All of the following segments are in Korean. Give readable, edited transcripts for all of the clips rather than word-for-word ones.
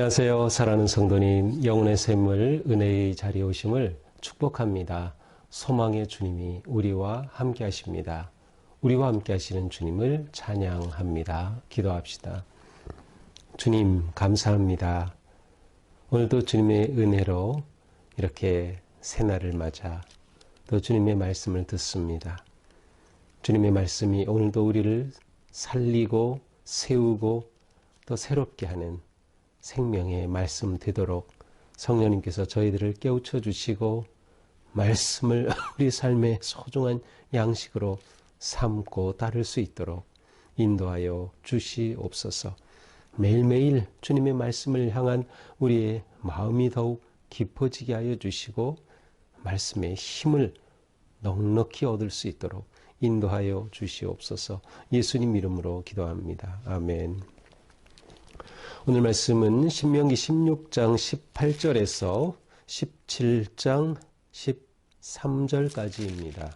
안녕하세요. 사랑하는 성도님, 영혼의 샘물 은혜의 자리에 오심을 축복합니다. 소망의 주님이 우리와 함께 하십니다. 우리와 함께 하시는 주님을 찬양합니다. 기도합시다. 주님 감사합니다. 오늘도 주님의 은혜로 이렇게 새날을 맞아 또 주님의 말씀을 듣습니다. 주님의 말씀이 오늘도 우리를 살리고 세우고 또 새롭게 하는 생명의 말씀 되도록 성령님께서 저희들을 깨우쳐 주시고 말씀을 우리 삶의 소중한 양식으로 삼고 따를 수 있도록 인도하여 주시옵소서. 매일매일 주님의 말씀을 향한 우리의 마음이 더욱 깊어지게 하여 주시고 말씀의 힘을 넉넉히 얻을 수 있도록 인도하여 주시옵소서. 예수님 이름으로 기도합니다. 아멘. 오늘 말씀은 신명기 16장 18절에서 17장 13절까지입니다.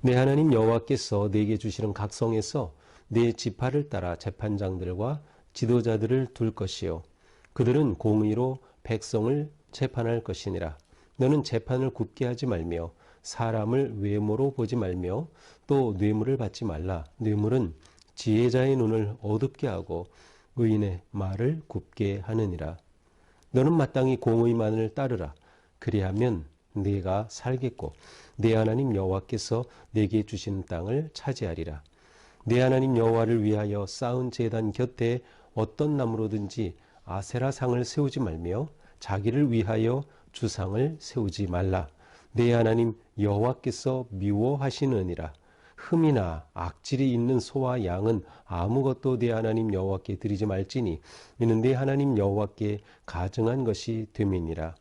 내 하나님 여호와께서 네게 주시는 각 성에서 네 지파를 따라 재판장들과 지도자들을 둘 것이요 그들은 공의로 백성을 재판할 것이니라. 너는 재판을 굽게 하지 말며 사람을 외모로 보지 말며 또 뇌물을 받지 말라. 뇌물은 지혜자의 눈을 어둡게 하고 의인의 말을 굽게 하느니라. 너는 마땅히 공의만을 따르라. 그리하면 네가 살겠고 내 하나님 여호와께서 네게 주신 땅을 차지하리라. 내 하나님 여호와를 위하여 쌓은 제단 곁에 어떤 나무로든지 아세라상을 세우지 말며 자기를 위하여 주상을 세우지 말라. 내 하나님 여호와께서 미워하시느니라. 흠이나 악질이 있는 소와 양은 아무것도 내 하나님 여호와께 드리지 말지니 이는 내 하나님 여호와께 가증한 것이 됨이니라.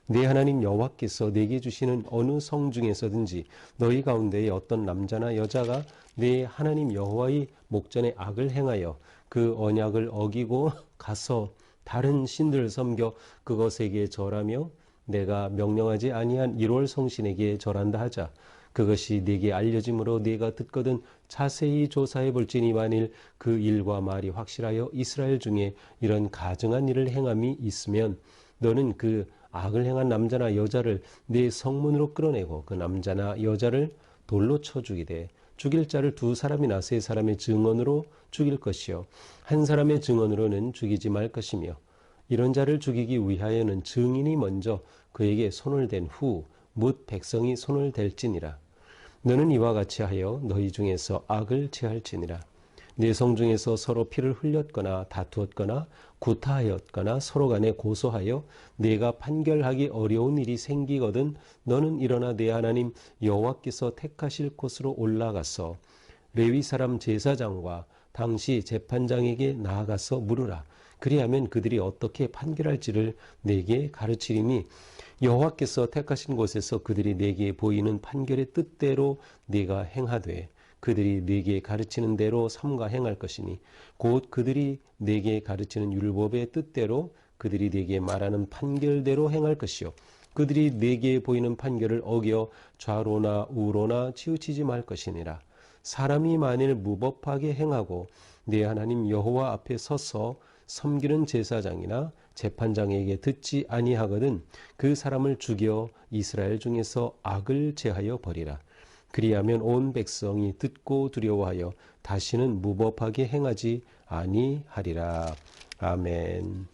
내 하나님 여호와께서 네게 주시는 어느 성 중에서든지 너희 가운데에 어떤 남자나 여자가 내 하나님 여호와의 목전에 악을 행하여 그 언약을 어기고 가서 다른 신들을 섬겨 그것에게 절하며 내가 명령하지 아니한 1월 성신에게 절한다 하자. 그것이 네게 알려짐으로 네가 듣거든 자세히 조사해 볼지니 만일 그 일과 말이 확실하여 이스라엘 중에 이런 가증한 일을 행함이 있으면 너는 그 악을 행한 남자나 여자를 네 성문으로 끌어내고 그 남자나 여자를 돌로 쳐 죽이되 죽일 자를 2사람이나 3사람의 증언으로 죽일 것이요 한 사람의 증언으로는 죽이지 말 것이며 이런 자를 죽이기 위하여는 증인이 먼저 그에게 손을 댄 후 뭇 백성이 손을 댈지니라. 너는 이와 같이 하여 너희 중에서 악을 제할지니라. 네 성 중에서 서로 피를 흘렸거나 다투었거나 구타하였거나 서로 간에 고소하여 네가 판결하기 어려운 일이 생기거든 너는 일어나 네 하나님 여호와께서 택하실 곳으로 올라가서 레위 사람 제사장과 당시 재판장에게 나아가서 물으라. 그리하면 그들이 어떻게 판결할지를 네게 가르치리니 여호와께서 택하신 곳에서 그들이 네게 보이는 판결의 뜻대로 네가 행하되 그들이 네게 가르치는 대로 삼가 행할 것이니 곧 그들이 네게 가르치는 율법의 뜻대로 그들이 네게 말하는 판결대로 행할 것이요 그들이 네게 보이는 판결을 어겨 좌로나 우로나 치우치지 말 것이니라. 사람이 만일 무법하게 행하고 네 하나님 여호와 앞에 서서 섬기는 제사장이나 재판장에게 듣지 아니하거든 그 사람을 죽여 이스라엘 중에서 악을 제하여 버리라. 그리하면 온 백성이 듣고 두려워하여 다시는 무법하게 행하지 아니하리라. 아멘.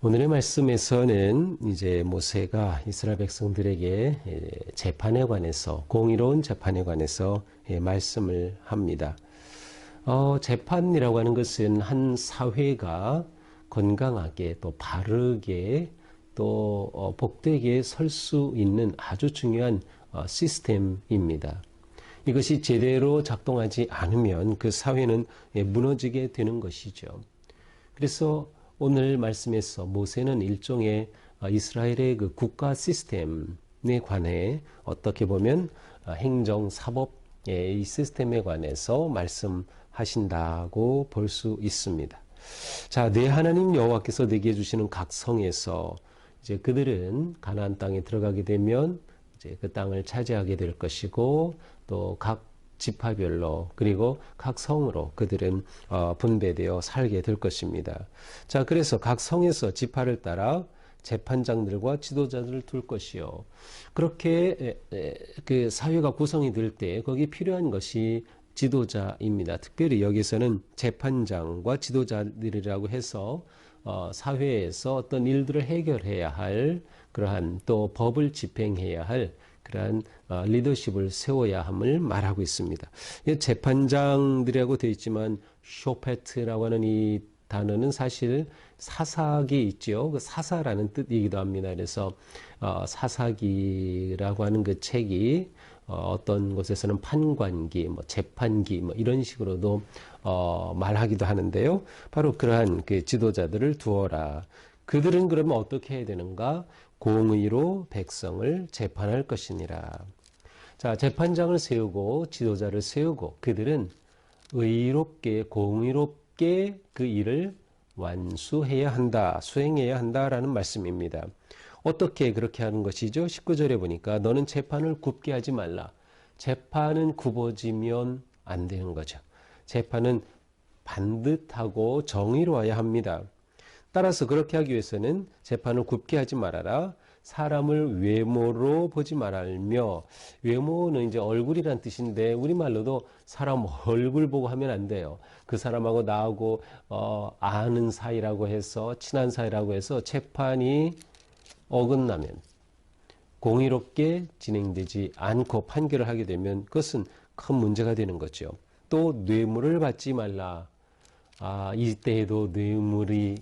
오늘의 말씀에서는 이제 모세가 이스라엘 백성들에게 재판에 관해서 공의로운 재판에 관해서 말씀을 합니다. 재판이라고 하는 것은 한 사회가 건강하게 또 바르게 또 복되게 설 수 있는 아주 중요한 시스템입니다. 이것이 제대로 작동하지 않으면 그 사회는 무너지게 되는 것이죠. 그래서 오늘 말씀에서 모세는 일종의 이스라엘의 그 국가 시스템에 관해 어떻게 보면 행정, 사법의 이 시스템에 관해서 말씀하신다고 볼 수 있습니다. 자, 내 하나님 여호와께서 내게 주시는 각 성에서 이제 그들은 가나안 땅에 들어가게 되면 이제 그 땅을 차지하게 될 것이고 또 각 지파별로 그리고 각 성으로 그들은 분배되어 살게 될 것입니다. 자, 그래서 각 성에서 지파를 따라 재판장들과 지도자들을 둘 것이요. 그렇게 그 사회가 구성이 될 때 거기 필요한 것이 지도자입니다. 특별히 여기서는 재판장과 지도자들이라고 해서 사회에서 어떤 일들을 해결해야 할 그러한 또 법을 집행해야 할 그러한 리더십을 세워야 함을 말하고 있습니다. 재판장들이라고 되어 있지만 쇼페트라고 하는 이 단어는 사실 사사기 있죠. 그 사사라는 뜻이기도 합니다. 그래서 사사기라고 하는 그 책이 어떤 곳에서는 판관기, 뭐 재판기, 뭐 이런 식으로도 말하기도 하는데요. 바로 그러한 그 지도자들을 두어라. 그들은 그러면 어떻게 해야 되는가? 공의로 백성을 재판할 것이니라. 자, 재판장을 세우고 지도자를 세우고 그들은 의롭게 공의롭게 그 일을 완수해야 한다, 수행해야 한다라는 말씀입니다. 어떻게 그렇게 하는 것이죠? 19절에 보니까 너는 재판을 굽게 하지 말라. 재판은 굽어지면 안 되는 거죠. 재판은 반듯하고 정의로워야 합니다. 따라서 그렇게 하기 위해서는 재판을 굽게 하지 말아라. 사람을 외모로 보지 말며, 외모는 이제 얼굴이란 뜻인데 우리말로도 사람 얼굴 보고 하면 안 돼요. 그 사람하고 나하고 아는 사이라고 해서 친한 사이라고 해서 재판이 어긋나면 공의롭게 진행되지 않고 판결을 하게 되면 그것은 큰 문제가 되는 거죠. 또 뇌물을 받지 말라. 이때에도 뇌물이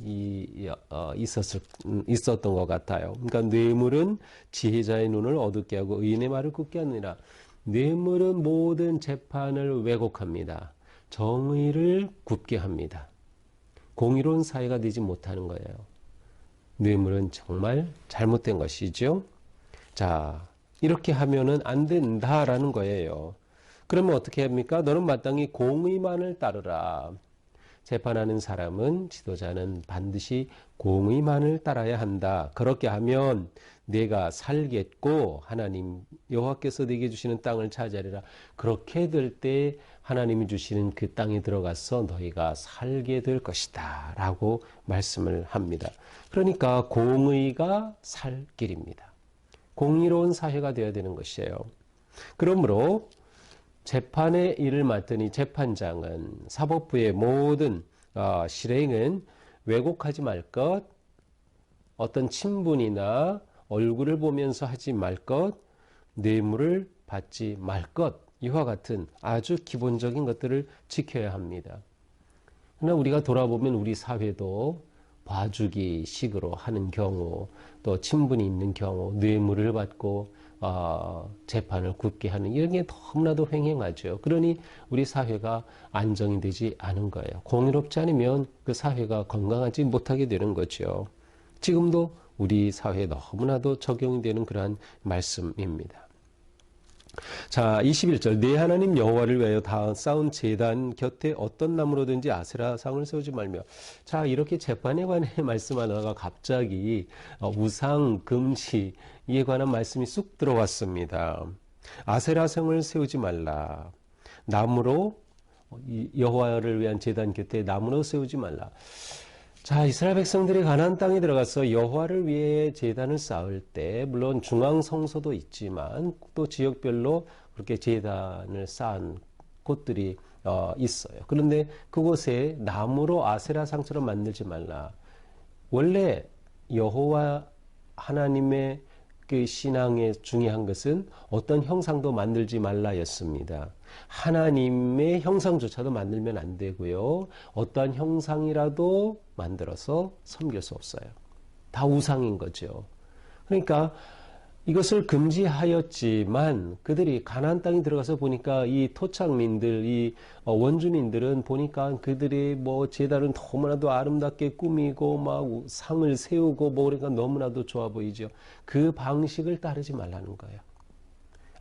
있었던 것 같아요. 그러니까 뇌물은 지혜자의 눈을 어둡게 하고 의인의 말을 굽게 하느니라. 뇌물은 모든 재판을 왜곡합니다. 정의를 굽게 합니다. 공의로운 사회가 되지 못하는 거예요. 뇌물은 정말 잘못된 것이죠. 자, 이렇게 하면은 안 된다라는 거예요. 그러면 어떻게 합니까? 너는 마땅히 공의만을 따르라. 재판하는 사람은, 지도자는 반드시 공의만을 따라야 한다. 그렇게 하면 내가 살겠고 하나님 여호와께서 내게 주시는 땅을 차지하리라. 그렇게 될 때 하나님이 주시는 그 땅에 들어가서 너희가 살게 될 것이다 라고 말씀을 합니다. 그러니까 공의가 살 길입니다. 공의로운 사회가 되어야 되는 것이에요. 그러므로 재판의 일을 맡으니 재판장은 사법부의 모든 실행은 왜곡하지 말 것, 어떤 친분이나 얼굴을 보면서 하지 말 것, 뇌물을 받지 말 것, 이와 같은 아주 기본적인 것들을 지켜야 합니다. 그러나 우리가 돌아보면 우리 사회도 봐주기 식으로 하는 경우, 또 친분이 있는 경우, 뇌물을 받고 재판을 굽게 하는 이런 게 너무나도 횡행하죠. 그러니 우리 사회가 안정이 되지 않은 거예요. 공의롭지 않으면 그 사회가 건강하지 못하게 되는 거죠. 지금도 우리 사회에 너무나도 적용이 되는 그러한 말씀입니다. 자, 21절 내 하나님 여호와를 위하여 다 쌓은 제단 곁에 어떤 나무로든지 아세라상을 세우지 말며. 자, 이렇게 재판에 관해 말씀하다가 갑자기 우상 금지에 관한 말씀이 쑥 들어왔습니다. 아세라상을 세우지 말라. 나무로 여호와를 위한 제단 곁에 나무로 세우지 말라. 자, 이스라엘 백성들이 가나안 땅에 들어가서 여호와를 위해 제단을 쌓을 때 물론 중앙 성소도 있지만 또 지역별로 그렇게 제단을 쌓은 곳들이 있어요. 그런데 그곳에 나무로 아세라 상처럼 만들지 말라. 원래 여호와 하나님의 그 신앙의 중요한 것은 어떤 형상도 만들지 말라였습니다. 하나님의 형상조차도 만들면 안 되고요. 어떠한 형상이라도 만들어서 섬길 수 없어요. 다 우상인 거죠. 그러니까 이것을 금지하였지만 그들이 가나안 땅에 들어가서 보니까 이 토착민들, 이 원주민들은 보니까 그들의 뭐 제단은 너무나도 아름답게 꾸미고 막 상을 세우고 뭐 그러니까 너무나도 좋아 보이죠. 그 방식을 따르지 말라는 거예요.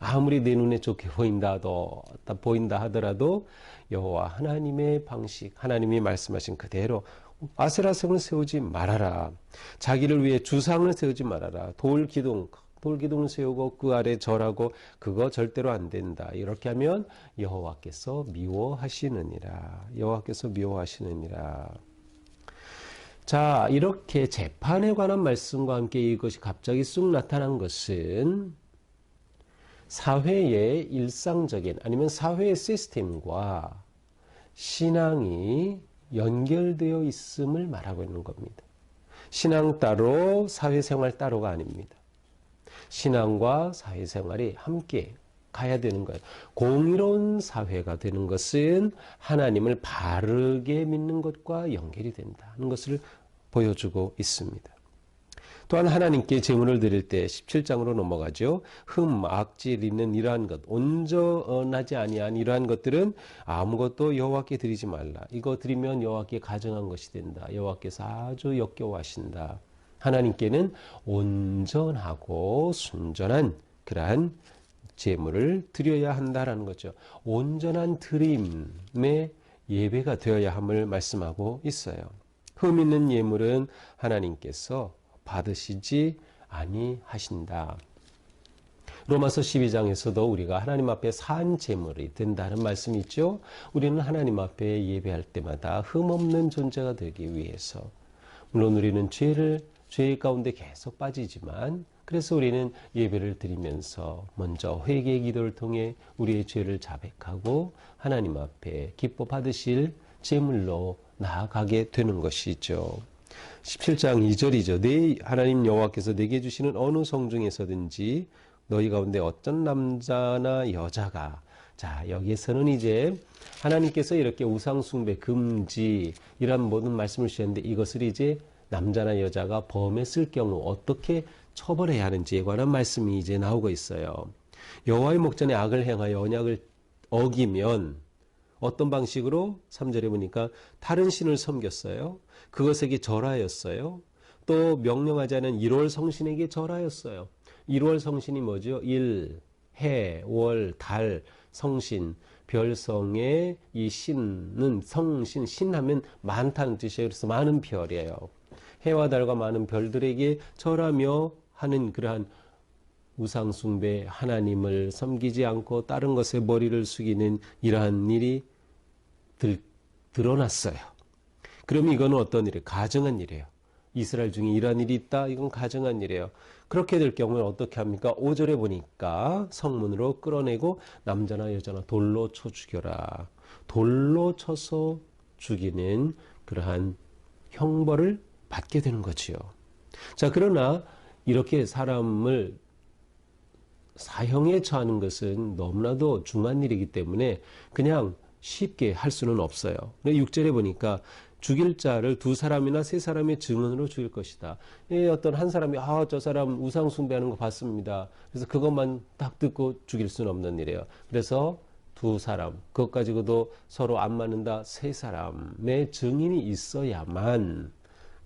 아무리 내 눈에 좋게 보인다 하더라도 여호와 하나님의 방식, 하나님이 말씀하신 그대로 아세라성을 세우지 말아라. 자기를 위해 주상을 세우지 말아라. 돌 기둥 돌기둥을 세우고 그 아래 절하고 그거 절대로 안 된다. 이렇게 하면 여호와께서 미워하시느니라. 여호와께서 미워하시느니라. 자, 이렇게 재판에 관한 말씀과 함께 이것이 갑자기 쑥 나타난 것은 사회의 일상적인 아니면 사회의 시스템과 신앙이 연결되어 있음을 말하고 있는 겁니다. 신앙 따로 사회생활 따로가 아닙니다. 신앙과 사회생활이 함께 가야 되는 거예요. 공의로운 사회가 되는 것은 하나님을 바르게 믿는 것과 연결이 된다는 것을 보여주고 있습니다. 또한 하나님께 제물을 드릴 때 17장으로 넘어가죠. 악질 있는 이러한 것, 온전하지 아니한 이러한 것들은 아무것도 여호와께 드리지 말라. 이거 드리면 여호와께 가증한 것이 된다. 여호와께서 아주 역겨워하신다. 하나님께는 온전하고 순전한 그러한 제물을 드려야 한다라는 거죠. 온전한 드림의 예배가 되어야 함을 말씀하고 있어요. 흠 있는 예물은 하나님께서 받으시지 아니하신다. 로마서 12장에서도 우리가 하나님 앞에 산 제물이 된다는 말씀이 있죠. 우리는 하나님 앞에 예배할 때마다 흠없는 존재가 되기 위해서 물론 우리는 죄 가운데 계속 빠지지만 그래서 우리는 예배를 드리면서 먼저 회개 기도를 통해 우리의 죄를 자백하고 하나님 앞에 기뻐 받으실 제물로 나아가게 되는 것이죠. 17장 2절이죠. 내 하나님 여호와께서 내게 주시는 어느 성중에서든지 너희 가운데 어떤 남자나 여자가 자 여기에서는 이제 하나님께서 이렇게 우상숭배 금지 이런 모든 말씀을 주셨는데 이것을 이제 남자나 여자가 범했을 경우 어떻게 처벌해야 하는지에 관한 말씀이 이제 나오고 있어요. 여호와의 목전에 악을 행하여 언약을 어기면 어떤 방식으로 3절에 보니까 다른 신을 섬겼어요. 그것에게 절하였어요. 또 명령하지 않은 1월 성신에게 절하였어요. 1월 성신이 뭐죠? 일, 해, 월, 달, 성신, 별성의 이 신은 성신, 신하면 많다는 뜻이에요. 그래서 많은 별이에요. 해와 달과 많은 별들에게 절하며 하는 그러한 우상숭배, 하나님을 섬기지 않고 다른 것에 머리를 숙이는 이러한 일이 드러났어요. 그럼 이거는 어떤 일이에요? 가증한 일이에요. 이스라엘 중에 이러한 일이 있다? 이건 가증한 일이에요. 그렇게 될 경우는 어떻게 합니까? 5절에 보니까 성문으로 끌어내고 남자나 여자나 돌로 쳐 죽여라. 돌로 쳐서 죽이는 그러한 형벌을 받게 되는 거지요. 자, 그러나 이렇게 사람을 사형에 처하는 것은 너무나도 중한 일이기 때문에 그냥 쉽게 할 수는 없어요. 6절에 보니까 죽일 자를 2사람이나 3사람의 증언으로 죽일 것이다. 어떤 한 사람이 저 사람 우상 숭배하는 거 봤습니다. 그래서 그것만 딱 듣고 죽일 수는 없는 일이에요. 그래서 2사람, 그것 가지고도 서로 안 맞는다. 3사람의 증인이 있어야만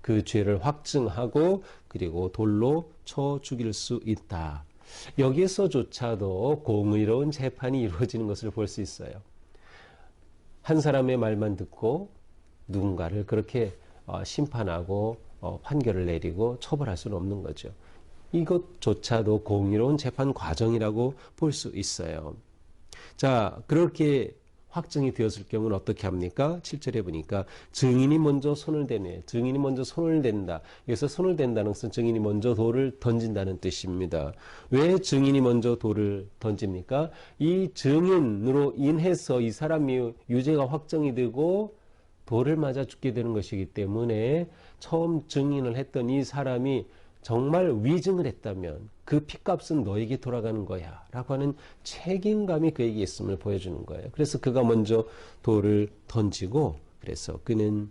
그 죄를 확증하고 그리고 돌로 쳐 죽일 수 있다. 여기에서조차도 공의로운 재판이 이루어지는 것을 볼 수 있어요. 한 사람의 말만 듣고 누군가를 그렇게 심판하고 판결을 내리고 처벌할 수는 없는 거죠. 이것조차도 공의로운 재판 과정이라고 볼 수 있어요. 자, 그렇게 확정이 되었을 경우는 어떻게 합니까? 7절에 보니까 증인이 먼저 손을 대네. 증인이 먼저 손을 댄다. 여기서 손을 댄다는 것은 증인이 먼저 돌을 던진다는 뜻입니다. 왜 증인이 먼저 돌을 던집니까? 이 증인으로 인해서 이 사람이 유죄가 확정이 되고 돌을 맞아 죽게 되는 것이기 때문에 처음 증인을 했던 이 사람이 정말 위증을 했다면 그 핏값은 너에게 돌아가는 거야 라고 하는 책임감이 그에게 있음을 보여주는 거예요. 그래서 그가 먼저 돌을 던지고 그래서 그는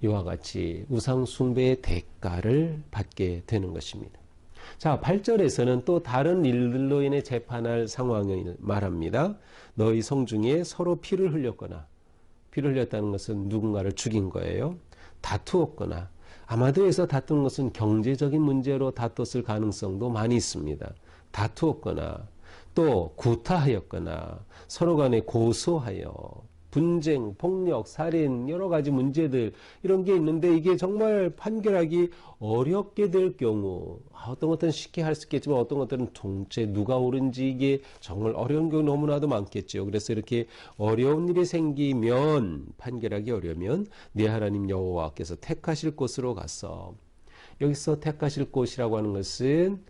이와 같이 우상 숭배의 대가를 받게 되는 것입니다. 자, 8절에서는 또 다른 일들로 인해 재판할 상황을 말합니다. 너희 성중에 서로 피를 흘렸거나 피를 흘렸다는 것은 누군가를 죽인 거예요. 다투었거나 아마도 여기서 다투는 것은 경제적인 문제로 다퉜을 가능성도 많이 있습니다. 다투었거나 또 구타하였거나 서로 간에 고소하여 분쟁, 폭력, 살인, 여러 가지 문제들 이런 게 있는데 이게 정말 판결하기 어렵게 될 경우 어떤 것들은 쉽게 할 수 있겠지만 어떤 것들은 통째 누가 옳은지 이게 정말 어려운 경우 너무나도 많겠죠. 그래서 이렇게 어려운 일이 생기면 판결하기 어려우면 네 하나님 여호와께서 택하실 곳으로 가서 여기서 택하실 곳이라고 하는 것은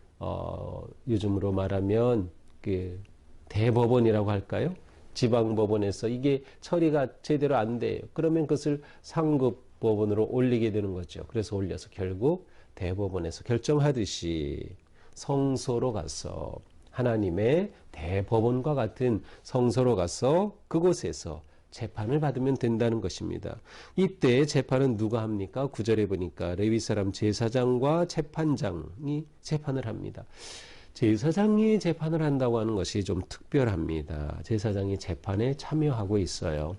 요즘으로 말하면 그 대법원이라고 할까요? 지방법원에서 이게 처리가 제대로 안 돼요. 그러면 그것을 상급 법원으로 올리게 되는 거죠. 그래서 올려서 결국 대법원에서 결정하듯이 성소로 가서 하나님의 대법원과 같은 성소로 가서 그곳에서 재판을 받으면 된다는 것입니다. 이때 재판은 누가 합니까? 9절에 보니까 레위 사람 제사장과 재판장이 재판을 합니다. 제사장이 재판을 한다고 하는 것이 좀 특별합니다. 제사장이 재판에 참여하고 있어요.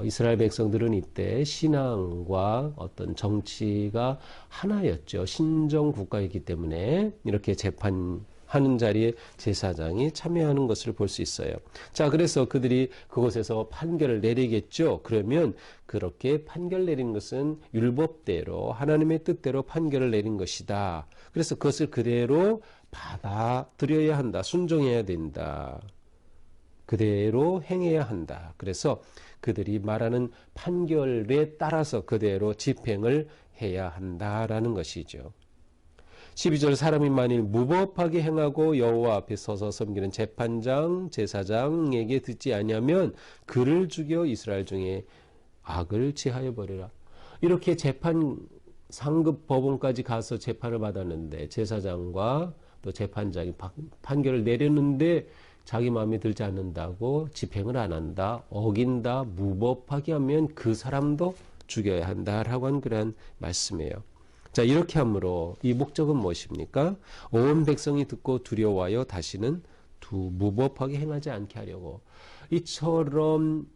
이스라엘 백성들은 이때 신앙과 어떤 정치가 하나였죠. 신정 국가이기 때문에 이렇게 재판하는 자리에 제사장이 참여하는 것을 볼 수 있어요. 자, 그래서 그들이 그곳에서 판결을 내리겠죠. 그러면 그렇게 판결 내린 것은 율법대로 하나님의 뜻대로 판결을 내린 것이다. 그래서 그것을 그대로 받아들여야 한다. 순종해야 된다. 그대로 행해야 한다. 그래서 그들이 말하는 판결에 따라서 그대로 집행을 해야 한다라는 것이죠. 12절 사람이 만일 무법하게 행하고 여호와 앞에 서서 섬기는 재판장, 제사장에게 듣지 아니하면 그를 죽여 이스라엘 중에 악을 취하여 버리라. 이렇게 재판 상급 법원까지 가서 재판을 받았는데 제사장과 또 재판장이 판결을 내렸는데 자기 마음에 들지 않는다고 집행을 안 한다, 어긴다, 무법하게 하면 그 사람도 죽여야 한다라고 하는 그런 말씀이에요. 자, 이렇게 함으로 이 목적은 무엇입니까? 온 백성이 듣고 두려워하여 다시는 무법하게 행하지 않게 하려고. 이처럼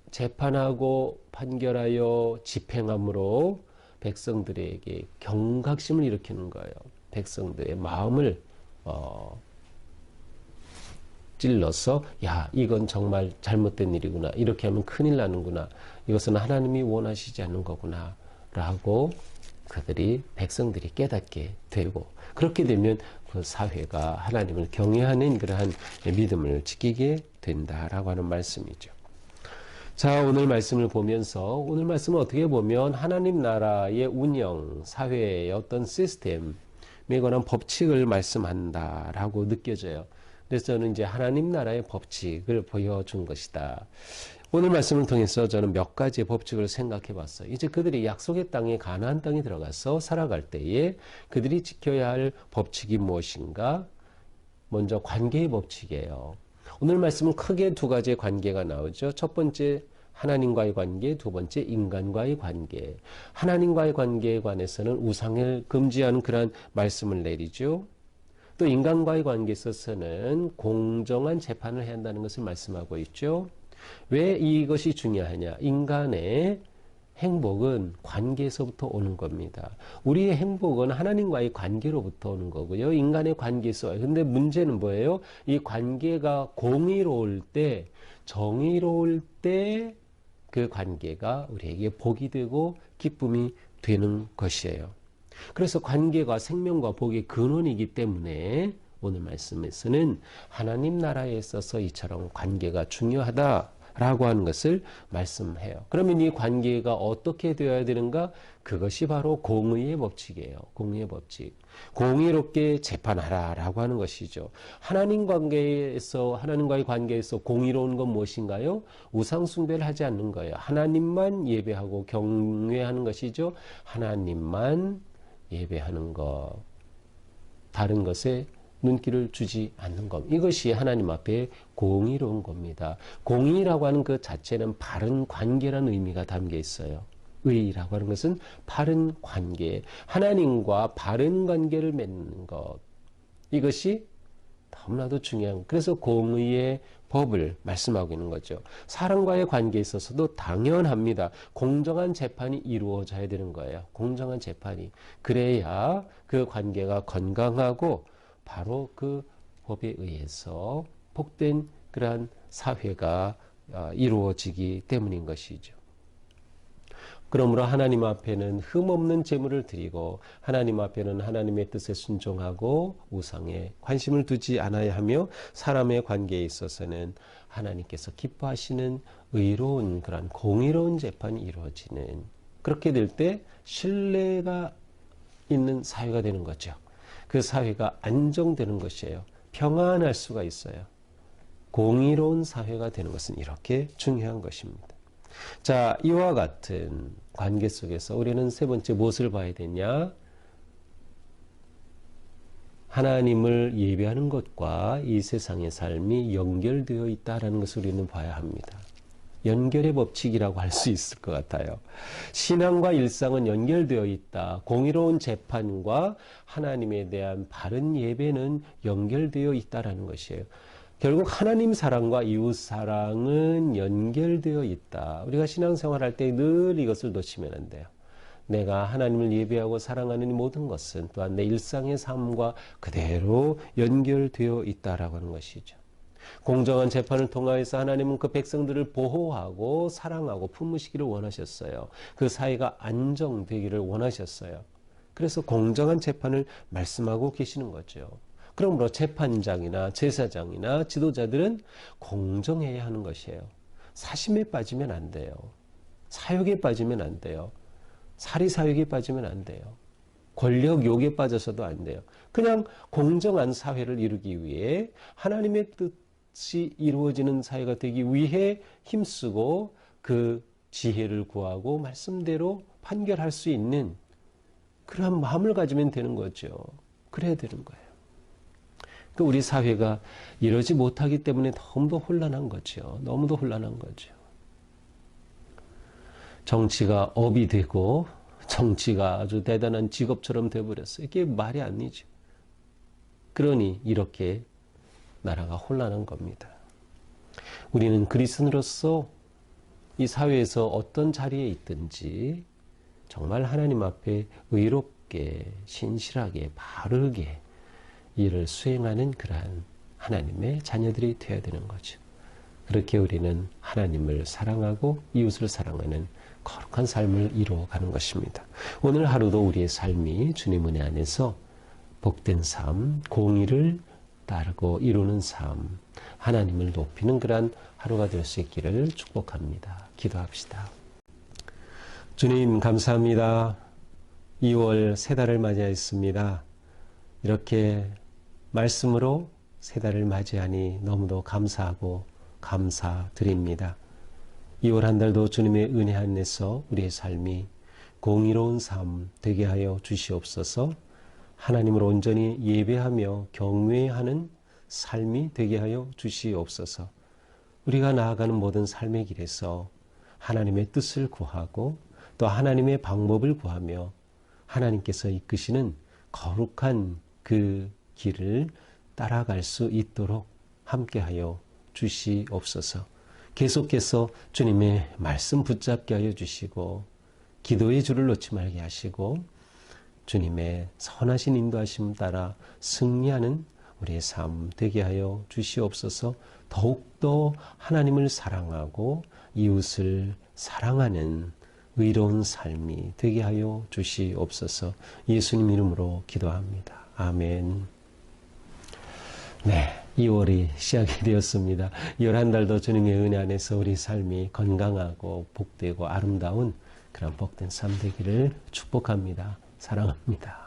재판하고 판결하여 집행함으로 백성들에게 경각심을 일으키는 거예요. 백성들의 마음을 찔러서 야, 이건 정말 잘못된 일이구나. 이렇게 하면 큰일 나는구나. 이것은 하나님이 원하시지 않는 거구나. 라고 그들이 백성들이 깨닫게 되고 그렇게 되면 그 사회가 하나님을 경외하는 그러한 믿음을 지키게 된다라고 하는 말씀이죠. 자, 오늘 말씀을 보면서 오늘 말씀은 어떻게 보면 하나님 나라의 운영, 사회의 어떤 시스템에 관한 법칙을 말씀한다라고 느껴져요. 그래서 저는 이제 하나님 나라의 법칙을 보여준 것이다. 오늘 말씀을 통해서 저는 몇 가지의 법칙을 생각해 봤어요. 이제 그들이 약속의 땅에 가나안 땅에 들어가서 살아갈 때에 그들이 지켜야 할 법칙이 무엇인가? 먼저 관계의 법칙이에요. 오늘 말씀은 크게 두 가지의 관계가 나오죠. 첫 번째 하나님과의 관계, 두 번째 인간과의 관계. 하나님과의 관계에 관해서는 우상을 금지하는 그런 말씀을 내리죠. 또 인간과의 관계에 있어서는 공정한 재판을 해야 한다는 것을 말씀하고 있죠. 왜 이것이 중요하냐? 인간의 행복은 관계에서부터 오는 겁니다. 우리의 행복은 하나님과의 관계로부터 오는 거고요. 인간의 관계에서 와요. 근데 문제는 뭐예요? 이 관계가 공의로울 때, 정의로울 때 그 관계가 우리에게 복이 되고 기쁨이 되는 것이에요. 그래서 관계가 생명과 복의 근원이기 때문에 오늘 말씀에서는 하나님 나라에 있어서 이처럼 관계가 중요하다라고 하는 것을 말씀해요. 그러면 이 관계가 어떻게 되어야 되는가? 그것이 바로 공의의 법칙이에요. 공의의 법칙. 공의롭게 재판하라라고 하는 것이죠. 하나님과의 관계에서 공의로운 건 무엇인가요? 우상 숭배를 하지 않는 거예요. 하나님만 예배하고 경외하는 것이죠. 하나님만 예배하는 것. 다른 것에 눈길을 주지 않는 것. 이것이 하나님 앞에 공의로운 겁니다. 공의라고 하는 그 자체는 바른 관계라는 의미가 담겨 있어요. 의라고 하는 것은 바른 관계, 하나님과 바른 관계를 맺는 것. 이것이 너무나도 중요한, 그래서 공의의 법을 말씀하고 있는 거죠. 사람과의 관계에 있어서도 당연합니다. 공정한 재판이 이루어져야 되는 거예요. 공정한 재판이. 그래야 그 관계가 건강하고 바로 그 법에 의해서 복된 그러한 사회가 이루어지기 때문인 것이죠. 그러므로 하나님 앞에는 흠없는 제물을 드리고 하나님 앞에는 하나님의 뜻에 순종하고 우상에 관심을 두지 않아야 하며 사람의 관계에 있어서는 하나님께서 기뻐하시는 의로운 그런 공의로운 재판이 이루어지는, 그렇게 될 때 신뢰가 있는 사회가 되는 거죠. 그 사회가 안정되는 것이에요. 평안할 수가 있어요. 공의로운 사회가 되는 것은 이렇게 중요한 것입니다. 자, 이와 같은 관계 속에서 우리는 세 번째 무엇을 봐야 되냐? 하나님을 예배하는 것과 이 세상의 삶이 연결되어 있다는 것을 우리는 봐야 합니다. 연결의 법칙이라고 할 수 있을 것 같아요. 신앙과 일상은 연결되어 있다. 공의로운 재판과 하나님에 대한 바른 예배는 연결되어 있다는 것이에요. 결국 하나님 사랑과 이웃 사랑은 연결되어 있다. 우리가 신앙생활할 때 늘 이것을 놓치면 안 돼요. 내가 하나님을 예배하고 사랑하는 이 모든 것은 또한 내 일상의 삶과 그대로 연결되어 있다라고 하는 것이죠. 공정한 재판을 통하여서 하나님은 그 백성들을 보호하고 사랑하고 품으시기를 원하셨어요. 그 사회가 안정되기를 원하셨어요. 그래서 공정한 재판을 말씀하고 계시는 거죠. 그러므로 재판장이나 제사장이나 지도자들은 공정해야 하는 것이에요. 사심에 빠지면 안 돼요. 사욕에 빠지면 안 돼요. 사리사욕에 빠지면 안 돼요. 권력욕에 빠져서도 안 돼요. 그냥 공정한 사회를 이루기 위해 하나님의 뜻이 이루어지는 사회가 되기 위해 힘쓰고 그 지혜를 구하고 말씀대로 판결할 수 있는 그러한 마음을 가지면 되는 거죠. 그래야 되는 거예요. 우리 사회가 이러지 못하기 때문에 너무도 혼란한 거죠. 너무도 혼란한 거죠. 정치가 업이 되고 정치가 아주 대단한 직업처럼 되어버렸어요. 이게 말이 아니죠. 그러니 이렇게 나라가 혼란한 겁니다. 우리는 그리스도인으로서 이 사회에서 어떤 자리에 있든지 정말 하나님 앞에 의롭게 신실하게 바르게 일을 수행하는 그러한 하나님의 자녀들이 되어야 되는 거죠. 그렇게 우리는 하나님을 사랑하고 이웃을 사랑하는 거룩한 삶을 이루어가는 것입니다. 오늘 하루도 우리의 삶이 주님 은혜 안에서 복된 삶, 공의를 따르고 이루는 삶, 하나님을 높이는 그러한 하루가 될 수 있기를 축복합니다. 기도합시다. 주님 감사합니다. 2월 새 달을 맞이하였습니다. 이렇게 말씀으로 새 달을 맞이하니 너무도 감사하고 감사드립니다. 2월 한 달도 주님의 은혜 안에서 우리의 삶이 공의로운 삶 되게 하여 주시옵소서. 하나님을 온전히 예배하며 경외하는 삶이 되게 하여 주시옵소서. 우리가 나아가는 모든 삶의 길에서 하나님의 뜻을 구하고 또 하나님의 방법을 구하며 하나님께서 이끄시는 거룩한 그 길을 따라갈 수 있도록 함께하여 주시옵소서. 계속해서 주님의 말씀 붙잡게 하여 주시고 기도의 줄을 놓지 말게 하시고 주님의 선하신 인도하심 따라 승리하는 우리의 삶 되게 하여 주시옵소서. 더욱더 하나님을 사랑하고 이웃을 사랑하는 의로운 삶이 되게 하여 주시옵소서. 예수님 이름으로 기도합니다. 아멘. 네, 2월이 시작이 되었습니다. 2월 한 달도 주님의 은혜 안에서 우리 삶이 건강하고 복되고 아름다운 그런 복된 삶 되기를 축복합니다. 사랑합니다.